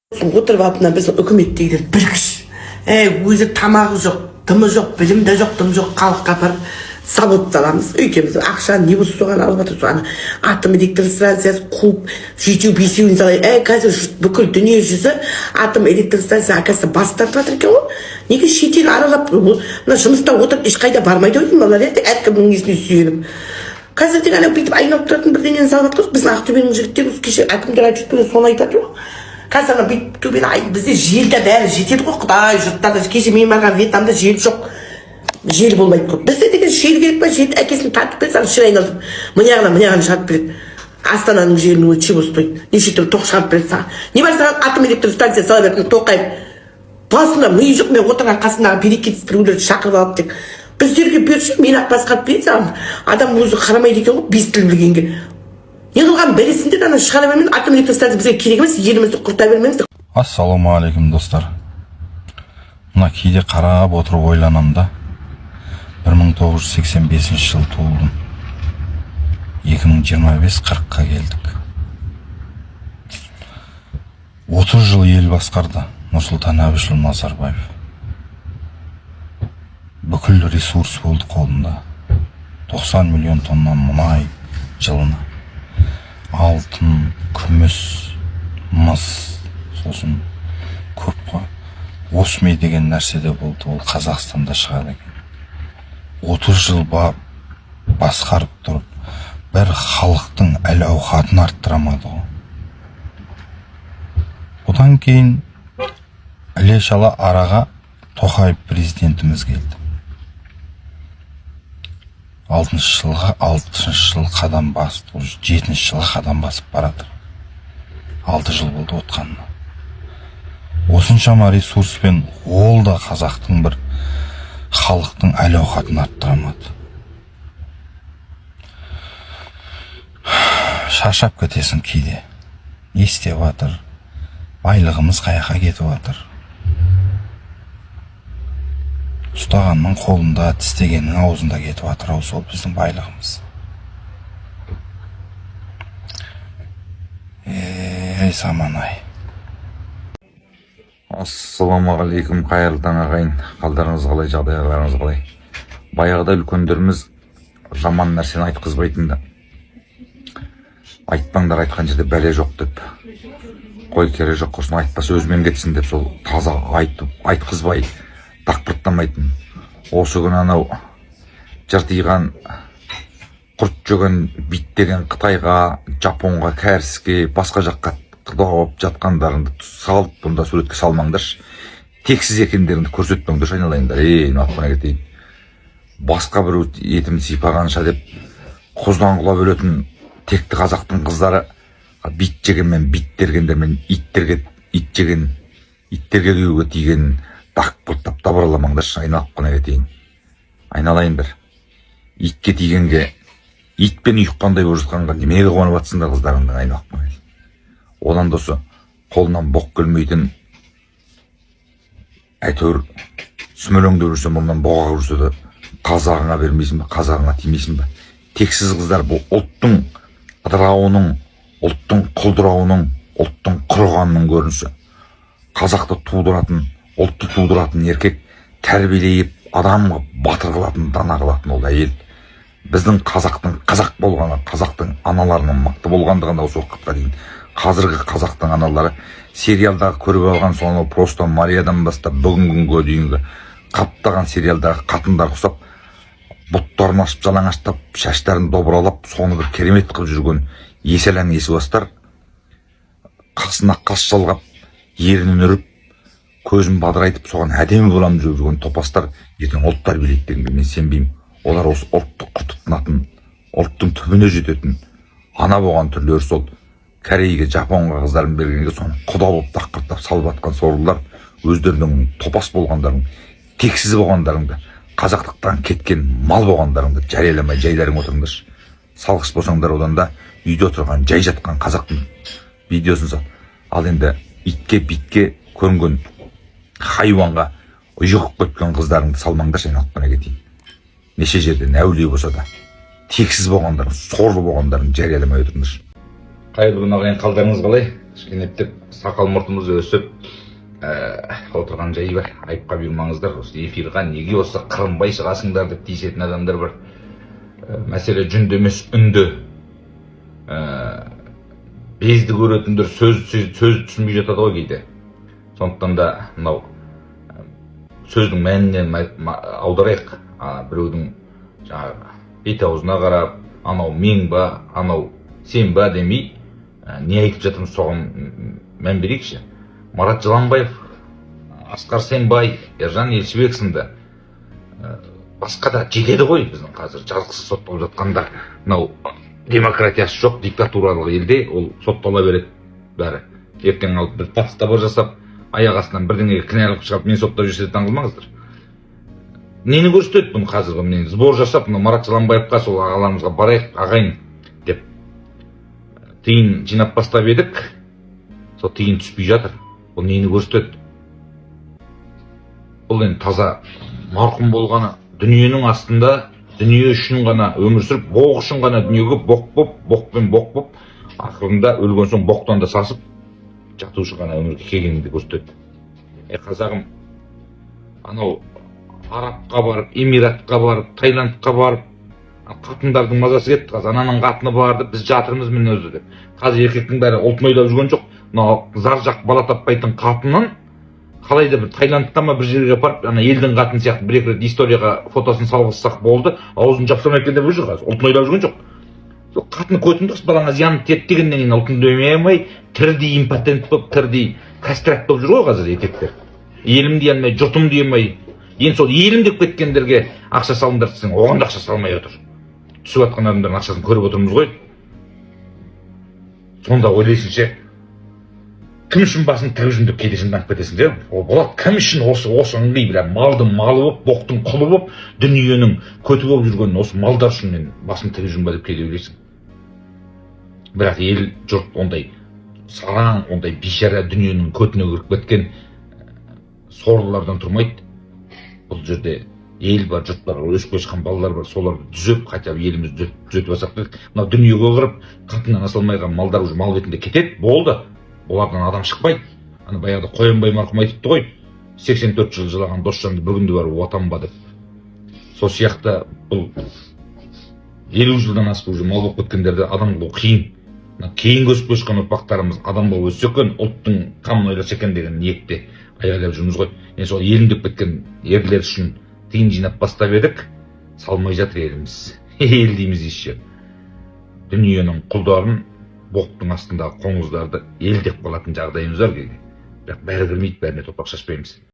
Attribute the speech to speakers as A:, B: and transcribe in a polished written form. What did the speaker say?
A: Отырып алып мына біздің үкіметтегілер білгіш. Өзі тамағы жоқ, дымы жоқ, білімді жоқ, дымы жоқ, халыққа апарып завод саламыз. Өйтеміз, ақша не болса соған алып жатыр. Соған атом электростанциясы қуып, жетеу-бесеуін салайын. Қазір бүкіл дүние жүзі атом электростанция оказывается бас тартып жатыр екен ғой. Неге шетел аралап, мына жұмыста отырып ешқайда бармайды ғой балалар, әркімнің несіне сүйеніп. Қазір тек ана бүйтіп айналып тұратын бірдеңені салып жатыр. Біздің Ақтөбенің жігіттеріміз кеше әкімдер айтып соны айтады ғой. Қазір бүйтіп төбені бізде желді бәрі жетеді ғой, Құдай жұрттарда. Кеше мен барған Вьетнамда жел жоқ. Жел болмайды ғой. Бізде деген жел керек па? Жел әкесін тартып берсе, шыр айналдырып, мынаған шығарып береді. Астананың желінің өзі чего стоит? Неше түрлі тоқ шығарып береді саған. Не бар саған атом электростанция сала беретін Тоқаев. Басында миы жоқ, мен отырған қасындағы берекетсіз біреулерді шақырып алып тек. Біздерге берші, мені ақ басқарып береді саған. Адам өзі қарамайды екен ғой, 5 тіл білгенге. Неғылған бересіңдер, ана шығара бермеймін, атом электростанция бізге керек емес, елімізді құрта бермейміз.
B: Ассалаумағалейкум достар. Мына кейде қарап отырып ойланам да, 1985 жыл туылдым. 2025-40-қа келдік. 30 жыл ел басқарды Нұрсұлтан Әбішұлы Назарбаев. Бүкіл ресурс болды қолында. 90 миллион тонна мұнай жылына. Алтын, күміс, мыс, сосын көп қой. Осмей деген нәрсе де болды, ол Қазақстанда шығады екен. 30 жыл басқарып тұрып, бір халықтың әл-ауқатын арттырамады ғой. Одан кейін іле-шала араға Тоқаев президентіміз келді. 6 жыл қадам басып, 7 жылға қадам басып барады. 6 жыл болды отқанына. Осыншама ресурспен ол да қазақтың бір халықтың әл-ауқатын арттырамады. Шаршап кетесің кейде. Не істеп жатыр? Байлығымыз қаяққа кетіп жатыр? Ұстағанның қолында, тістегеннің аузында кетіп жатыр, ау сол біздің байлығымыз. Саман-ай.
C: Ассалаумағалейкум, қайырлы таң ағайын. Қалдарыңыз қалай, жағдайларыңыз қалай? Баяғыда үлкендеріміз жаман нәрсені айтқызбайтын да. Айтпаңдар, айтқан жерде бәле жоқ деп. Қой керек жоқ, құрсын айтпаса өзімен кетсін деп, сол таза айтқызбай, дақпырттамайтын. Осы күні анау жыртиған, құрт жеген, биттеген Қытайға, Жапонға, кәріске, басқа жаққа қыдауып жатқандарыңды салып, бұнда суретке салмаңдаршы. Тексіз екендеріңді көрсетпеңдерші, айналайындар. Мақтана кетейін. Басқа бір етім сипағанша деп құздан құлап өлетін текті қазақтың қыздары бит жегенмен, бит тергендермен иттерге күйеуге тиген дақпырттап дабырламаңдаршы, айналып кетейін. Айналайындар. Итке тигенге, итпен ұйыққандай болып жатқанға неменеге қуанып жатсыңдар қыздарыңның, айналып кетейін. Одан досы қолынан боқ келмейтін, әйтеуір сүмелеңдеп жүрсе, мұнан боға жүрсе де қазағыңа бермейсің бе, қазағыңа тимейсің бе? Тексіз қыздар бұл ұлттың ыдырауының, ұлттың құлдырауының, ұлттың құрығанның көрінісі. Қазақты тудыратын, ұлтты тудыратын еркек тәрбиелеп, адамға батыр қылатын, дана қылатын ол әйел. Біздің қазақтың қазақ болғаны, қазақтың аналарының мықты болғандығында осы уақытқа дейін. Қазіргі қазақтың аналары сериалдағы көріп алған соны просто Мариядан бастап бүгінгі күнге дейінгі қаптаған сериалдағы қатындар құсап, бұттарын ашып жалаңаштап, шаштарын добыралап, соны бір керемет қылып жүрген еселәң есуастар қасына қас жалғап, ерінін үріп, көзін бадырайтып, соған әдемі боламын жүрген топастар ертең ұлт тәрбиелейді дегенге мен сенбеймін. Олар осы ұлтты құртытатын, ұлттың түбіне жететін ана болған түрлері сол Корейге, Жапонға қыздарын бергенге соны құда болып дақпырттап салып атқан сорлылар өздерінің топас болғандарың, тексіз болғандарыңды, қазақтықтан кеткен мал болғандарыңды жарияламай жайларың отырыңдаршы. Салғыш болсаңдар, одан да үйде отырған, жай жатқан қазақтың видеосын сал. Ал енді итке, битке көрінген хайуанға ұйығып кеткен қыздарыңды салмаңдаршы, айналып кетейін. Неше жерден әулие болса да тексіз болғандарын, сорлы болғандарын жарияламай отырыңдаршы.
D: Қайырлы күн ағайын, қалдарыңыз қалай?
C: кішкенептеп сақал мұртымыз өсіп отырған жайы бар. Айыпқа бұйырмаңыздар, осы эфирға неге осы қырынбай шығасыңдар деп тиісетін адамдар бар. Мәселе жүнді емес, үнді. Безді көретіндер сөзді түсінбей жатады ғой кейде. Сондықтан да мынау сөздің мәнінен аударайық. Біреудің бет аузына қарап, анау мен ба, анау сен ба демей, не айтып жатырмыз соған мән берейікші. Марат Жыланбаев, Асқар Сенбай, Ержан Елшібек сынды басқа да жетеді ғой біздің қазір жазықсыз сотталып жатқандар. Мынау демократиясы жоқ диктатуралық елде ол соттала береді бәрі. Ертең алып бір тастабар жасап, аяқ астынан бірдеңеге кінәлап шығарып мен соттап жүрсе таңғалмаңыздар. Нені көрсетеді бұны қазіргі міне сбор жасап, Марат Жыланбаевқа сол ағаларымызға барайық, ағайын деп тиын жинап бастап едік. Сол тиын түспей жатыр. Бұл нені көрсетеді? Бұл енді таза марқұм болғаны, дүниенің астында, дүние үшін ғана өмір сүріп, боқ үшін ғана дүниеге боқпен боқ боп, ақырында өлген соң боқтан да сасып, жату үшін ғана өмірге келгенді көрсетеді. Қазағым, анау Арабқа барып, Эмиратқа барып, Таиландқа барып, қатындардың мазасы кетті. Қазір ананың қатыны барды, біз жатырмыз мен өзі деп. Қазір еркектің бәрі ұлтын ойлап жүрген жоқ. Мынау зар жақ бала таппайтын қатынын қалайда бір Таиландта ма бір жерге апарып, ана елдің қатыны сияқты бір-екі рет историяға фотосын салғызсақ болды, аузын жапсырмай екен деп жүр қазір. Ұлтын ойлап жүрген жоқ. Сол қатыны көтін дұрыс балаңа зиян тиеді дегеннен кейін ұлтын демей алмай, тірідей импотент болып, тірідей кастрат болып жүр ғой қазір еркектер. Елім дей алмай, жұртым дей алмай. Енді сол елім деп кеткендерге ақша салыңдар десең, оған да ақша салмай отыр. Түсіп жатқан адамдардың ақшасын көріп отырмыз ғой. Сонда ойлайсыңшы, кім үшін басын тігіп жүрмін деп кейде жынданып кетесің де, ол болады. Кім үшін осы ыңғи бір малдың малы болып, боқтың құлы болып, дүниенің көті болып жүрген осы малдар үшін мен басын тігіп жүрмін ба деп кейде ойлайсың. Бірақ ел жұрт ондай сараң, ондай бейшара дүниенің көтіне кіріп кеткен сорлылардан тұрмайды. Бұл жерде ел бар, жұрт бар, өсіп өскен балалар бар, соларды түзеп, хотя елімізді түзетіп алсақ дедік. Мынау дүниеге кіріп, қатыннан асалмайған малдар уже мал ретінде кетеді, болды. Олардан адам шықпайды. Ана баяғыда Қоянбай марқұм айтыпты ғой, 84 жыл жылаған Досжанды бір күнде барып отан ба деп. Сол сияқты бұл 50 жылдан асып уже мал болып кеткендерді адам қылу қиын. Кейінгі өсіп өскен ұрпақтарымыз адам болып өссе екен, ұлттың қамын ойласа екен деген ниетте айғайлап жүрміз ғой. Енді сол елім деп кеткен ерлер үшін тиын жинап бастап едік, салмай жатыр еліміз. Ел дейміз еще. Дүниенің құлдарын, боқтың астындағы қоңыздарды ел деп қалатын жағдайымыз бар кейде. Бірақ бәрі кірмейді, бәріне топырақ шашпаймыз.